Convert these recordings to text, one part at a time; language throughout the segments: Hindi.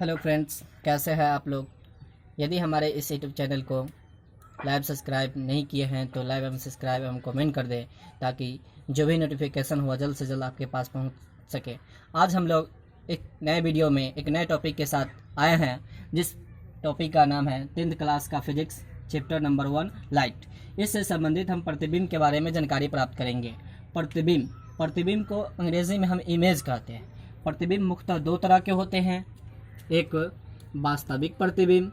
हेलो फ्रेंड्स, कैसे हैं आप लोग। यदि हमारे इस यूट्यूब चैनल को लाइव सब्सक्राइब नहीं किए हैं तो लाइव एवं सब्सक्राइब एवं कमेंट कर दें ताकि जो भी नोटिफिकेशन हुआ जल्द से जल्द आपके पास पहुंच सके। आज हम लोग एक नए वीडियो में एक नए टॉपिक के साथ आए हैं, जिस टॉपिक का नाम है 10th क्लास का फिजिक्स चैप्टर नंबर 1 लाइट। इससे संबंधित हम प्रतिबिंब के बारे में जानकारी प्राप्त करेंगे। प्रतिबिंब को अंग्रेजी में हम इमेज कहते हैं। प्रतिबिंब मुख्यतः दो तरह के होते हैं, एक वास्तविक प्रतिबिंब,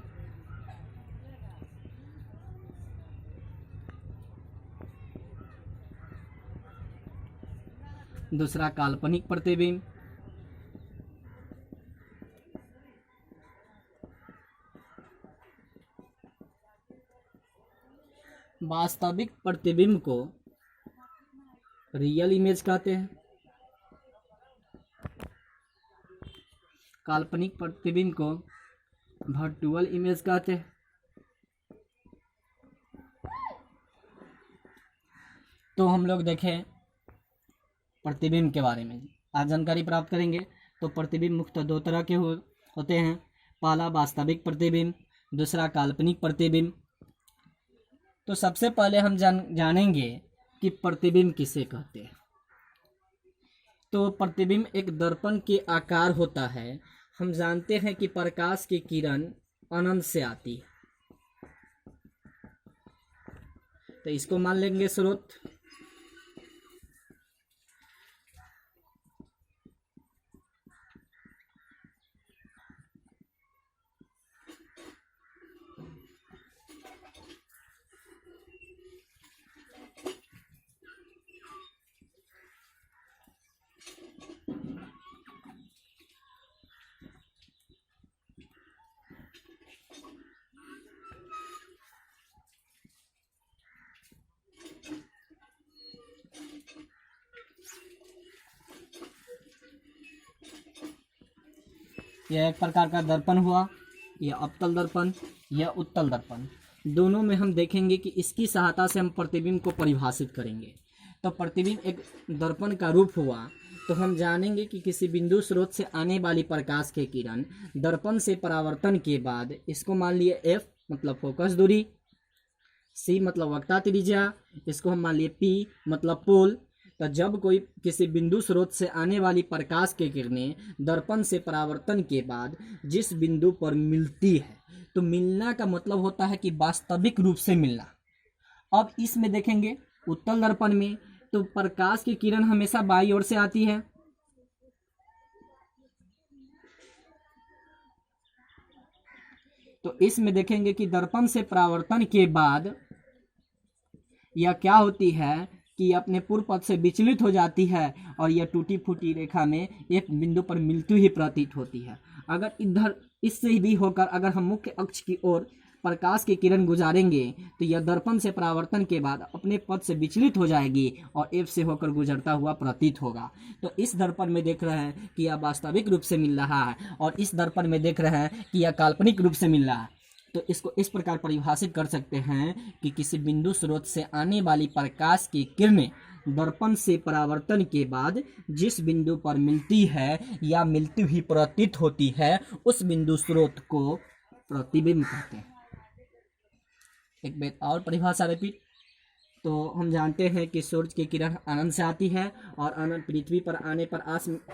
दूसरा काल्पनिक प्रतिबिंब। वास्तविक प्रतिबिंब को रियल इमेज कहते हैं, काल्पनिक प्रतिबिंब को वर्चुअल इमेज कहते हैं। तो हम लोग देखें प्रतिबिंब के बारे में आज जानकारी प्राप्त करेंगे। तो प्रतिबिंब मुख्यतः दो तरह के होते हैं, पहला वास्तविक प्रतिबिंब, दूसरा काल्पनिक प्रतिबिंब। तो सबसे पहले हम जानेंगे कि प्रतिबिंब किसे कहते हैं। तो प्रतिबिंब एक दर्पण के आकार होता है। हम जानते हैं कि प्रकाश की किरण अनंत से आती है, तो इसको मान लेंगे स्रोत। यह एक प्रकार का दर्पण हुआ, यह अवतल दर्पण, यह उत्तल दर्पण। दोनों में हम देखेंगे कि इसकी सहायता से हम प्रतिबिंब को परिभाषित करेंगे। तो प्रतिबिंब एक दर्पण का रूप हुआ, तो हम जानेंगे कि किसी बिंदु स्रोत से आने वाली प्रकाश की किरण दर्पण से परावर्तन के बाद, इसको मान लिए F मतलब फोकस दूरी, C मतलब वक्रता त्रिज्या, इसको हम मान लिए P मतलब पोल। तो जब कोई किसी बिंदु स्रोत से आने वाली प्रकाश की किरणें दर्पण से परावर्तन के बाद जिस बिंदु पर मिलती है, तो मिलना का मतलब होता है कि वास्तविक रूप से मिलना। अब इसमें देखेंगे उत्तल दर्पण में, तो प्रकाश की किरण हमेशा बाईं ओर से आती है, तो इसमें देखेंगे कि दर्पण से परावर्तन के बाद यह क्या होती है कि अपने पूर्व पथ से विचलित हो जाती है और यह टूटी फूटी रेखा में एक बिंदु पर मिलती हुई प्रतीत होती है। अगर इधर इससे भी होकर अगर हम मुख्य अक्ष की ओर प्रकाश की किरण गुजारेंगे तो यह दर्पण से परावर्तन के बाद अपने पथ से विचलित हो जाएगी और एफ से होकर गुजरता हुआ प्रतीत होगा। तो इस दर्पण में देख रहे हैं कि यह वास्तविक रूप से मिल रहा है और इस दर्पण में देख रहे हैं कि यह काल्पनिक रूप से मिल रहा है। तो इसको इस प्रकार परिभाषित कर सकते हैं कि किसी बिंदु स्रोत से आने वाली प्रकाश की किरणें दर्पण से परावर्तन के बाद जिस बिंदु पर मिलती है या मिलती हुई प्रतीत होती है, उस बिंदु स्रोत को प्रतिबिंब कहते हैं। एक बार और परिभाषा रिपीट। तो हम जानते हैं कि सूरज की किरण अनंत से आती है और अनंत पृथ्वी पर आने पर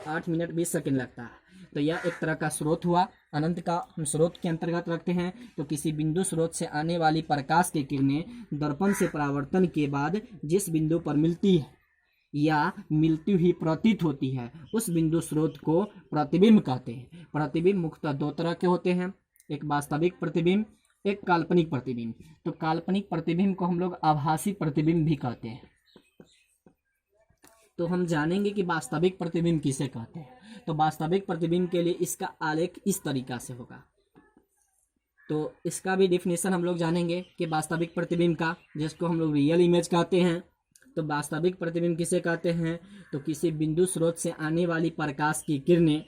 8 मिनट 20 सेकंड लगता है। तो यह एक तरह का स्रोत हुआ, अनंत का हम स्रोत के अंतर्गत रखते हैं। तो किसी बिंदु स्रोत से आने वाली प्रकाश की किरणें दर्पण से परावर्तन के बाद जिस बिंदु पर मिलती है या मिलती हुई प्रतीत होती है, उस बिंदु स्रोत को प्रतिबिंब कहते हैं। प्रतिबिंब मुख्यतः दो तरह के होते हैं, एक वास्तविक प्रतिबिंब, एक काल्पनिक प्रतिबिंब। तो काल्पनिक प्रतिबिंब को हम लोग आभासी प्रतिबिंब भी कहते हैं। तो हम जानेंगे कि वास्तविक प्रतिबिंब किसे कहते हैं। तो वास्तविक प्रतिबिंब के लिए इसका आलेख इस तरीका से होगा। तो इसका भी डिफिनेशन हम लोग जानेंगे कि वास्तविक प्रतिबिंब का, जिसको हम लोग रियल इमेज कहते हैं। तो वास्तविक प्रतिबिंब किसे कहते हैं, तो किसी बिंदु स्रोत से आने वाली प्रकाश की किरणें,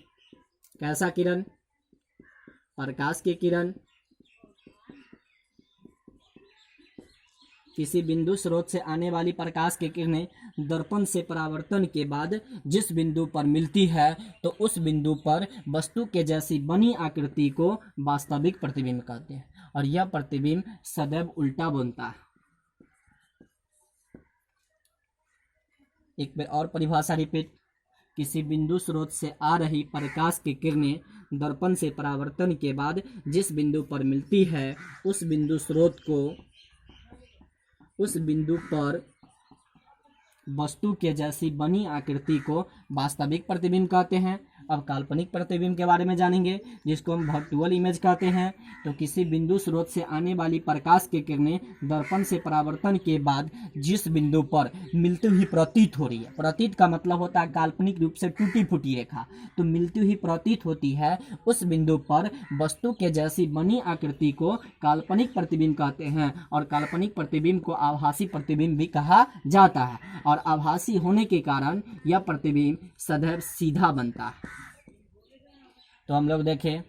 कैसा किरण, प्रकाश की किरण किसी बिंदु स्रोत से आने वाली प्रकाश की किरणें दर्पण से परावर्तन के बाद जिस बिंदु पर मिलती है तो उस बिंदु पर वस्तु के जैसी बनी आकृति को वास्तविक प्रतिबिंब कहते हैं, और यह प्रतिबिंब सदैव उल्टा बनता है। एक बार और परिभाषा रिपीट। किसी बिंदु स्रोत से आ रही प्रकाश की किरणें दर्पण से परावर्तन के बाद जिस बिंदु पर मिलती है उस बिंदु पर वस्तु के जैसी बनी आकृति को वास्तविक प्रतिबिंब कहते हैं। अब काल्पनिक प्रतिबिंब के बारे में जानेंगे, जिसको हम वर्चुअल इमेज कहते हैं। तो किसी बिंदु स्रोत से आने वाली प्रकाश की किरणें दर्पण से परावर्तन के बाद जिस बिंदु पर मिलती हुई प्रतीत हो रही है, प्रतीत का मतलब होता है काल्पनिक रूप से टूटी फूटी रेखा, तो मिलती हुई प्रतीत होती है, उस बिंदु पर वस्तु के जैसी बनी आकृति को काल्पनिक प्रतिबिंब कहते हैं। और काल्पनिक प्रतिबिंब को आभासी प्रतिबिंब भी कहा जाता है, और आभासी होने के कारण यह प्रतिबिंब सदैव सीधा बनता है। तो हम लोग देखें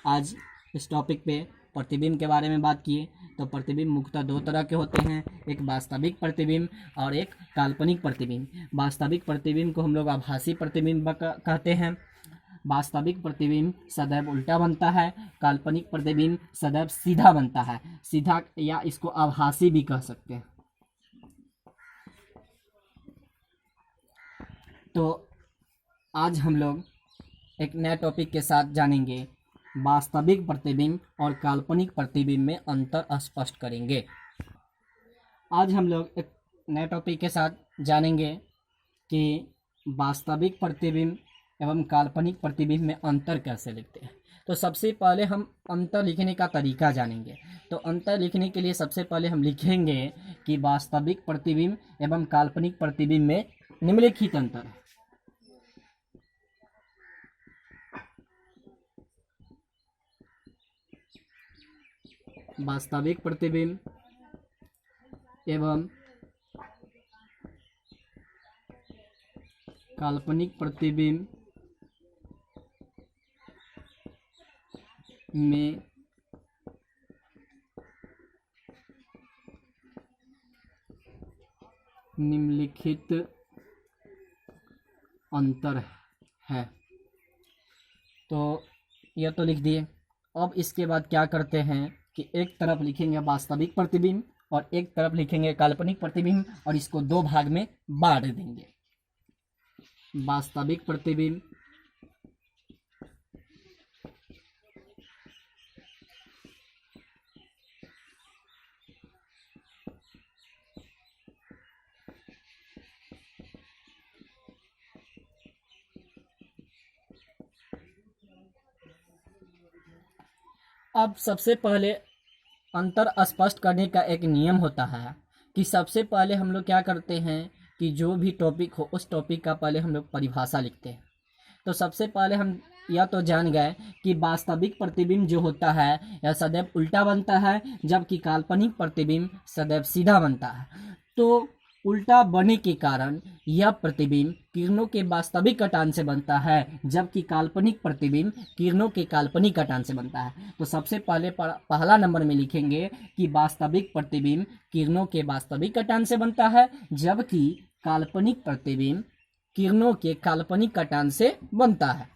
आज इस टॉपिक पे प्रतिबिंब के बारे में बात किए। तो प्रतिबिंब मुख्यतः दो तरह के होते हैं, एक वास्तविक प्रतिबिंब और एक काल्पनिक प्रतिबिंब। वास्तविक प्रतिबिंब को हम लोग आभासी प्रतिबिंब कहते हैं। वास्तविक प्रतिबिंब सदैव उल्टा बनता है, काल्पनिक प्रतिबिंब सदैव सीधा बनता है। सीधा या इसको आभासी भी कह सकते हैं। तो आज हम लोग एक नए टॉपिक के साथ जानेंगे, वास्तविक प्रतिबिंब और काल्पनिक प्रतिबिंब में अंतर स्पष्ट करेंगे। आज हम लोग एक नए टॉपिक के साथ जानेंगे कि वास्तविक प्रतिबिंब एवं काल्पनिक प्रतिबिंब में अंतर कैसे लिखते हैं। तो सबसे पहले हम अंतर लिखने का तरीका जानेंगे। तो अंतर लिखने के लिए सबसे पहले हम लिखेंगे कि वास्तविक प्रतिबिंब एवं काल्पनिक प्रतिबिंब में निम्नलिखित अंतर है। वास्तविक प्रतिबिंब एवं काल्पनिक प्रतिबिंब में निम्नलिखित अंतर है। तो यह तो लिख दिए। अब इसके बाद क्या करते हैं कि एक तरफ लिखेंगे वास्तविक प्रतिबिंब और एक तरफ लिखेंगे काल्पनिक प्रतिबिंब, और इसको दो भाग में बांट देंगे। वास्तविक प्रतिबिंब अब सबसे पहले अंतर स्पष्ट करने का एक नियम होता है कि सबसे पहले हम लोग क्या करते हैं कि जो भी टॉपिक हो उस टॉपिक का पहले हम लोग परिभाषा लिखते हैं। तो सबसे पहले हम यह तो जान गए कि वास्तविक प्रतिबिंब जो होता है यह सदैव उल्टा बनता है, जबकि काल्पनिक प्रतिबिंब सदैव सीधा बनता है। तो उल्टा बनने के कारण यह प्रतिबिंब किरणों के वास्तविक कटान से बनता है, जबकि काल्पनिक प्रतिबिंब किरणों के काल्पनिक कटान से बनता है। तो सबसे पहले पहला नंबर में लिखेंगे कि वास्तविक प्रतिबिंब किरणों के वास्तविक कटान से बनता है, जबकि काल्पनिक प्रतिबिंब किरणों के काल्पनिक कटान से बनता है।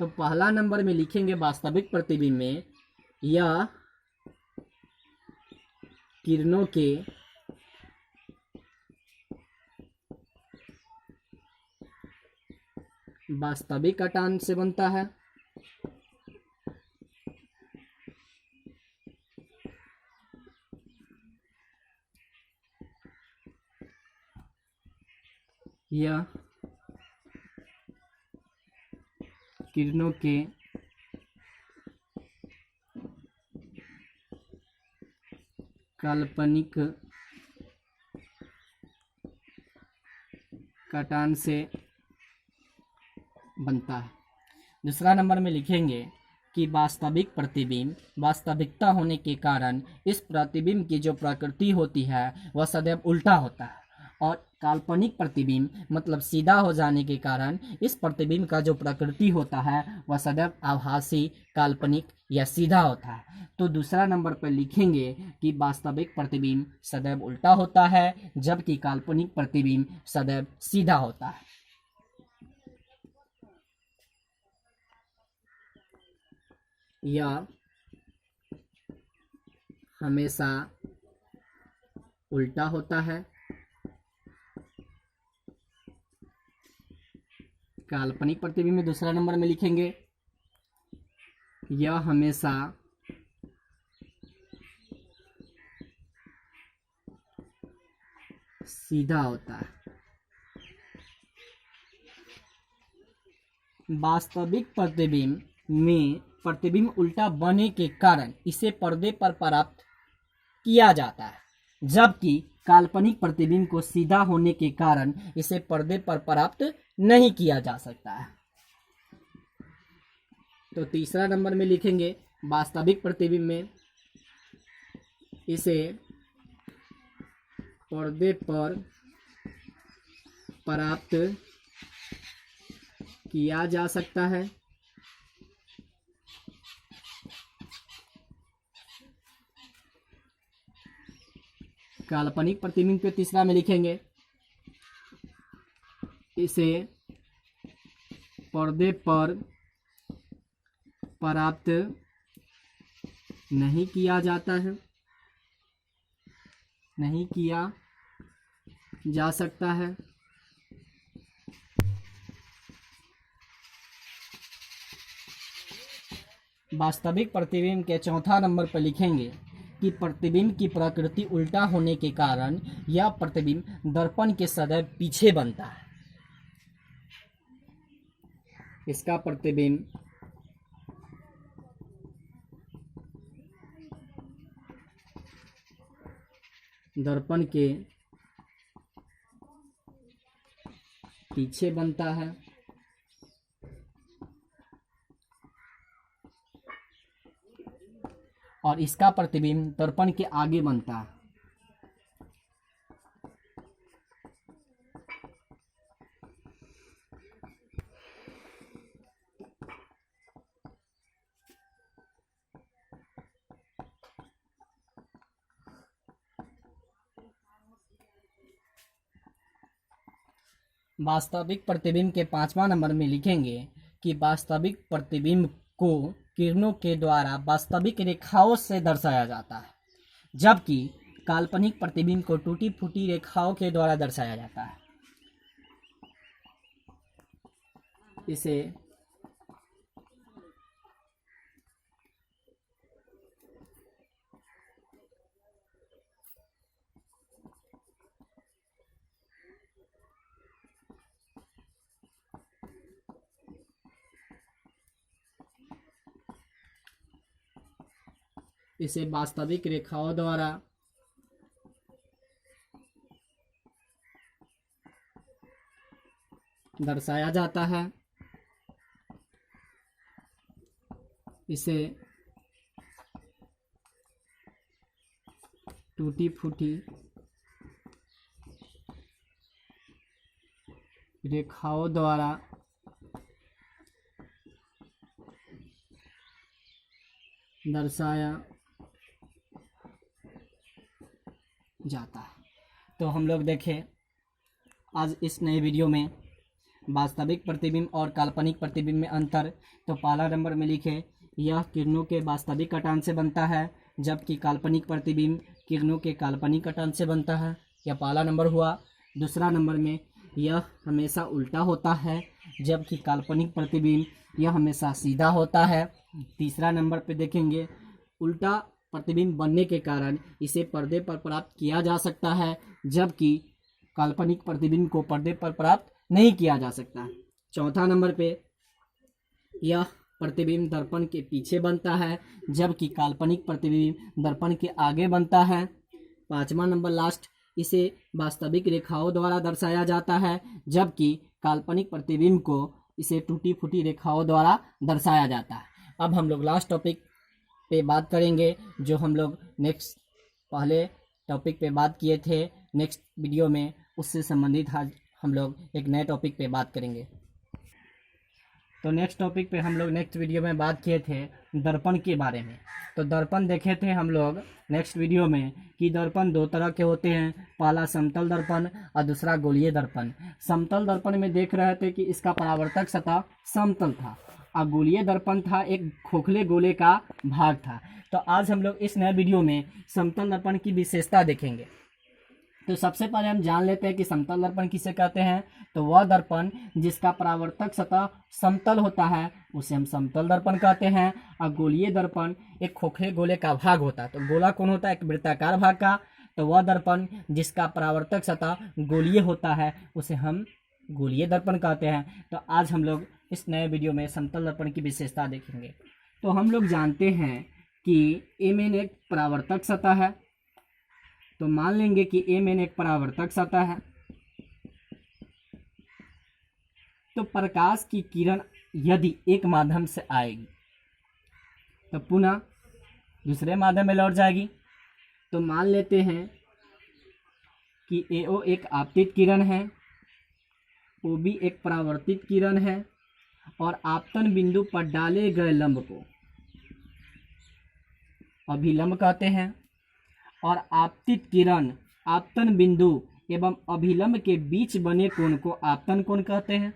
तो पहला नंबर में लिखेंगे वास्तविक प्रतिबिंब में यह किरणों के वास्तविक कटान से बनता है, यह किरणों के काल्पनिक कटान से बनता है। दूसरा नंबर में लिखेंगे कि वास्तविक प्रतिबिंब वास्तविकता होने के कारण इस प्रतिबिंब की जो प्रकृति होती है वह सदैव उल्टा होता है, और काल्पनिक प्रतिबिंब मतलब सीधा हो जाने के कारण इस प्रतिबिंब का जो प्रकृति होता है वह सदैव आभासी, काल्पनिक या सीधा होता है। तो दूसरा नंबर पर लिखेंगे कि वास्तविक प्रतिबिंब सदैव उल्टा होता है जबकि काल्पनिक प्रतिबिंब सदैव सीधा होता है। यह हमेशा उल्टा होता है, काल्पनिक प्रतिबिंब में दूसरा नंबर में लिखेंगे यह हमेशा सीधा होता है। वास्तविक प्रतिबिंब में प्रतिबिंब उल्टा बनने के कारण इसे पर्दे पर प्राप्त किया जाता है, जबकि काल्पनिक प्रतिबिंब को सीधा होने के कारण इसे पर्दे पर प्राप्त नहीं किया जा सकता है। तो तीसरा नंबर में लिखेंगे वास्तविक प्रतिबिंब में इसे पर्दे पर प्राप्त किया जा सकता है, काल्पनिक प्रतिबिंब के तीसरा में लिखेंगे इसे पर्दे पर प्राप्त नहीं किया जाता है, नहीं किया जा सकता है। वास्तविक प्रतिबिंब के चौथा नंबर पर लिखेंगे कि प्रतिबिंब की प्रकृति उल्टा होने के कारण यह प्रतिबिंब दर्पण के सदैव पीछे बनता है। इसका प्रतिबिंब दर्पण के पीछे बनता है और इसका प्रतिबिंब दर्पण के आगे बनता है। वास्तविक प्रतिबिंब के पांचवा नंबर में लिखेंगे कि वास्तविक प्रतिबिंब को किरणों के द्वारा वास्तविक रेखाओं से दर्शाया जाता है, जबकि काल्पनिक प्रतिबिंब को टूटी फूटी रेखाओं के द्वारा दर्शाया जाता है। इसे वास्तविक रेखाओं द्वारा दर्शाया जाता है। इसे टूटी फूटी रेखाओं द्वारा दर्शाया जाता है। तो हम लोग देखें आज इस नए वीडियो में वास्तविक प्रतिबिंब और काल्पनिक प्रतिबिंब में अंतर। तो पहला नंबर में लिखे यह किरणों के वास्तविक कटान से बनता है, जबकि काल्पनिक प्रतिबिंब किरणों के काल्पनिक कटान से बनता है। यह पहला नंबर हुआ। दूसरा नंबर में यह हमेशा उल्टा होता है, जबकि काल्पनिक प्रतिबिंब यह हमेशा सीधा होता है। तीसरा नंबर पे देखेंगे उल्टा प्रतिबिंब बनने के कारण इसे पर्दे पर प्राप्त किया जा सकता है, जबकि काल्पनिक प्रतिबिंब को पर्दे पर प्राप्त नहीं किया जा सकता। चौथा नंबर पे यह प्रतिबिंब दर्पण के पीछे बनता है, जबकि काल्पनिक प्रतिबिंब दर्पण के आगे बनता है। पांचवा नंबर लास्ट, इसे वास्तविक रेखाओं द्वारा दर्शाया जाता है, जबकि काल्पनिक प्रतिबिंब को इसे टूटी फूटी रेखाओं द्वारा दर्शाया जाता है। अब हम लोग लास्ट टॉपिक पे बात करेंगे, जो हम लोग नेक्स्ट पहले टॉपिक पे बात किए थे। नेक्स्ट वीडियो में उससे संबंधित आज हम लोग एक नए टॉपिक पे बात करेंगे। तो नेक्स्ट टॉपिक पे हम लोग नेक्स्ट वीडियो में बात किए थे दर्पण के बारे में। तो दर्पण देखे थे हम लोग नेक्स्ट वीडियो में कि दर्पण दो तरह के होते हैं, पहला समतल दर्पण और दूसरा गोलीय दर्पण। समतल दर्पण में देख रहे थे कि इसका परावर्तक सतह समतल था और गोलीय दर्पण था एक खोखले गोले का भाग था। तो आज हम लोग इस नए वीडियो में समतल दर्पण की विशेषता देखेंगे। तो सबसे पहले हम जान लेते हैं कि समतल दर्पण किसे कहते हैं। तो वह दर्पण जिसका परावर्तक सतह समतल होता है उसे हम समतल दर्पण कहते हैं। और गोलीय दर्पण एक खोखले गोले का भाग होता है। तो गोला कौन होता है? एक वृत्ताकार भाग का। तो वह दर्पण जिसका परावर्तक सतह गोलीय होता है उसे हम गोलीय दर्पण कहते हैं। तो आज हम लोग इस नए वीडियो में समतल दर्पण की विशेषता देखेंगे। तो हम लोग जानते हैं कि एम एक परावर्तक सतह है। तो मान लेंगे कि एम एक परावर्तक सतह है। तो प्रकाश की किरण यदि एक माध्यम से आएगी तो पुनः दूसरे माध्यम में लौट जाएगी। तो मान लेते हैं कि एओ एक आपतित किरण है, ओबी एक परावर्तित किरण है और आपतन बिंदु पर डाले गए लंब को अभिलंब कहते हैं। और आपतित किरण आपतन बिंदु एवं अभिलंब के बीच बने कोण को आपतन कोण कहते हैं।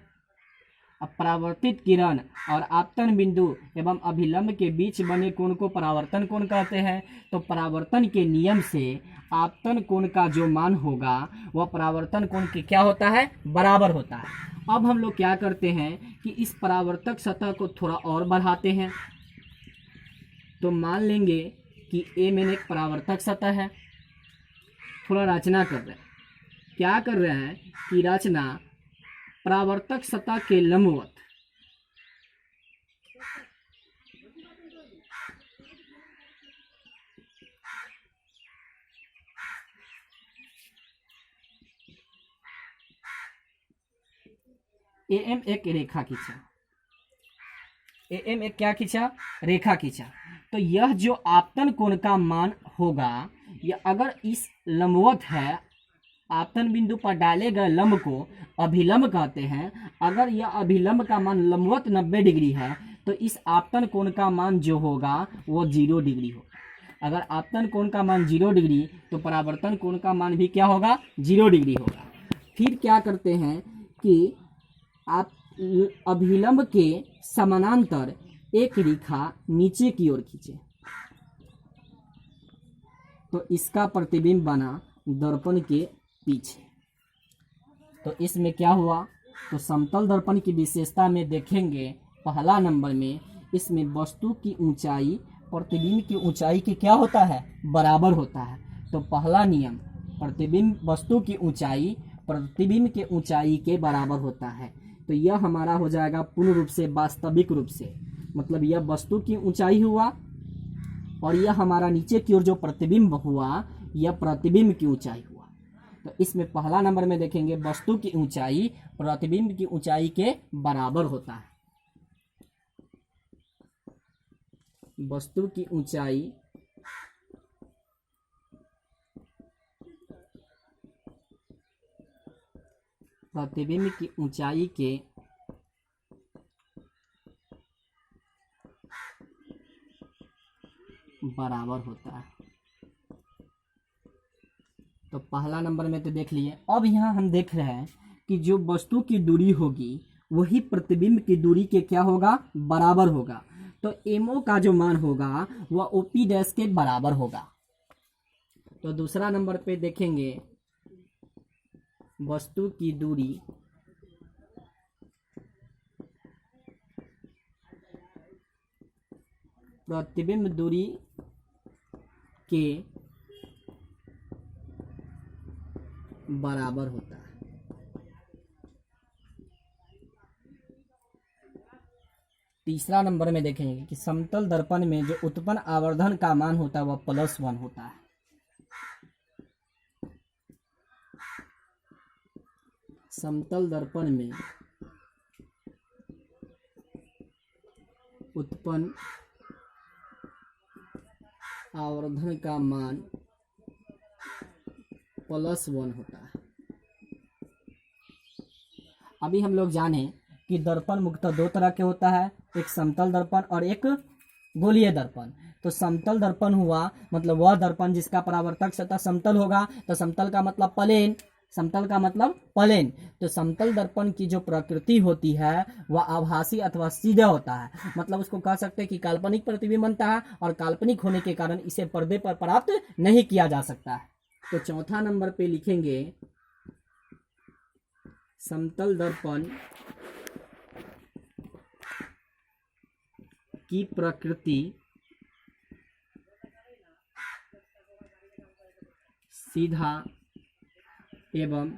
अब परावर्तित किरण और आपतन बिंदु एवं अभिलंब के बीच बने कोण को परावर्तन कोण कहते हैं। तो परावर्तन के नियम से आपतन कोण का जो मान होगा वह परावर्तन कोण के क्या होता है? बराबर होता है। अब हम लोग क्या करते हैं कि इस परावर्तक सतह को थोड़ा और बढ़ाते हैं। तो मान लेंगे कि ए में एक परावर्तक सतह है। थोड़ा रचना कर रहे हैं। क्या कर रहे हैं कि रचना परावर्तक सतह के लंबवत एम एक रेखा खींचा। एम एक क्या खींचा? रेखा खींचा। तो यह जो आपतन कोण का मान होगा यह अगर इस लंबवत है, आपतन बिंदु पर डाले गए लंब को अभिलंब कहते हैं। अगर यह अभिलंब का मान लंबवत 90 डिग्री है तो इस आपतन कोण का मान जो होगा वो 0 डिग्री होगा। अगर आपतन कोण का मान 0 डिग्री तो परावर्तन कोण का मान भी क्या होगा? 0 डिग्री होगा। फिर क्या करते हैं कि आप अभिलंब के समानांतर एक रेखा नीचे की ओर खींचे तो इसका प्रतिबिंब बना दर्पण के पीछे। तो इसमें क्या हुआ? तो समतल दर्पण की विशेषता में देखेंगे पहला नंबर में इसमें वस्तु की ऊंचाई प्रतिबिंब की ऊंचाई के क्या होता है? बराबर होता है। तो पहला नियम प्रतिबिंब वस्तु की ऊंचाई प्रतिबिंब के ऊंचाई के बराबर होता है। तो यह हमारा हो जाएगा पूर्ण रूप से वास्तविक रूप से, मतलब यह वस्तु की ऊंचाई हुआ और यह हमारा नीचे की ओर जो प्रतिबिंब हुआ यह प्रतिबिंब की ऊंचाई हुआ। तो इसमें पहला नंबर में देखेंगे वस्तु की ऊंचाई प्रतिबिंब की ऊंचाई के बराबर होता है। वस्तु की ऊंचाई प्रतिबिंब की ऊंचाई के बराबर होता है। तो पहला नंबर में तो देख लिए। अब यहाँ हम देख रहे हैं कि जो वस्तु की दूरी होगी वही प्रतिबिंब की दूरी के क्या होगा? बराबर होगा। तो एमओ का जो मान होगा वह ओपी डैश के बराबर होगा। तो दूसरा नंबर पे देखेंगे वस्तु की दूरी प्रतिबिंब दूरी के बराबर होता है। तीसरा नंबर में देखेंगे कि समतल दर्पण में जो उत्पन्न आवर्धन का मान होता है वह +1 होता है। समतल दर्पण में उत्पन्न आवर्धन का मान +1 होता है। अभी हम लोग जाने कि दर्पण मुख्यतः दो तरह के होता है, एक समतल दर्पण और एक गोलीय दर्पण। तो समतल दर्पण हुआ मतलब वह दर्पण जिसका परावर्तक सतह समतल होगा। तो समतल का मतलब प्लेन, समतल का मतलब प्लेन। तो समतल दर्पण की जो प्रकृति होती है वह आभासी अथवा सीधा होता है, मतलब उसको कह सकते हैं कि काल्पनिक प्रतिबिंब बनता है और काल्पनिक होने के कारण इसे पर्दे पर प्राप्त नहीं किया जा सकता है। तो चौथा नंबर पे लिखेंगे समतल दर्पण की प्रकृति सीधा एवं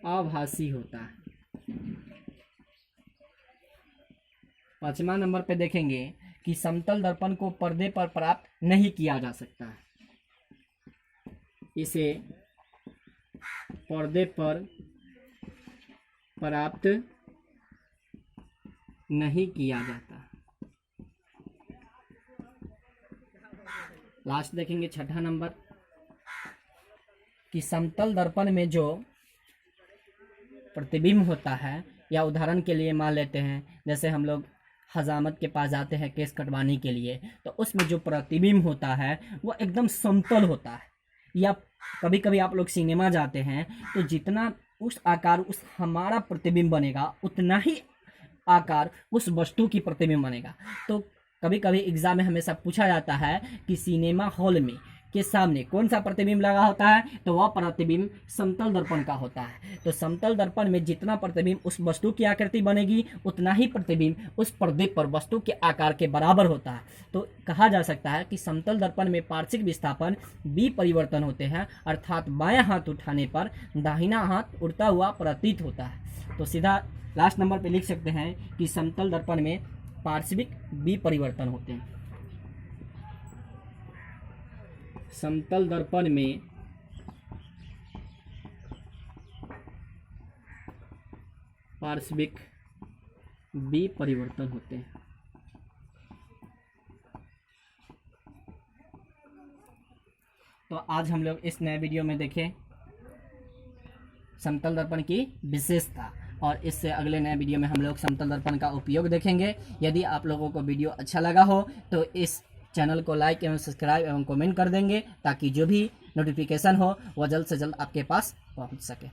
आभासी होता है। पांचवा नंबर पे देखेंगे कि समतल दर्पण को पर्दे पर प्राप्त नहीं किया जा सकता है, इसे पर्दे पर प्राप्त नहीं किया जाता। लास्ट देखेंगे छठा नंबर कि समतल दर्पण में जो प्रतिबिंब होता है, या उदाहरण के लिए मान लेते हैं जैसे हम लोग हजामत के पास जाते हैं केस कटवाने के लिए, तो उसमें जो प्रतिबिंब होता है वो एकदम समतल होता है। या कभी कभी आप लोग सिनेमा जाते हैं तो जितना उस आकार उस हमारा प्रतिबिंब बनेगा उतना ही आकार उस वस्तु की प्रतिबिंब बनेगा। तो कभी कभी एग्जाम में हमेशा पूछा जाता है कि सिनेमा हॉल में के सामने कौन सा प्रतिबिंब लगा होता है, तो वह प्रतिबिंब समतल दर्पण का होता है। तो समतल दर्पण में जितना प्रतिबिंब उस वस्तु की आकृति बनेगी उतना ही प्रतिबिंब उस पर्दे पर वस्तु के आकार के बराबर होता है। तो कहा जा सकता है कि समतल दर्पण में पार्श्विक विस्थापन परिवर्तन होते हैं, अर्थात बायां हाथ उठाने पर दाहिना हाथ उड़ता हुआ प्रतीत होता है। तो सीधा लास्ट नंबर पे लिख सकते हैं कि समतल दर्पण में पार्श्विक परिवर्तन होते हैं। समतल दर्पण में पार्श्विक परिवर्तन होते हैं। तो आज हम लोग इस नए वीडियो में देखें समतल दर्पण की विशेषता, और इससे अगले नए वीडियो में हम लोग समतल दर्पण का उपयोग देखेंगे। यदि आप लोगों को वीडियो अच्छा लगा हो तो इस चैनल को लाइक एवं सब्सक्राइब एवं कमेंट कर देंगे, ताकि जो भी नोटिफिकेशन हो वह जल्द से जल्द आपके पास पहुंच सके।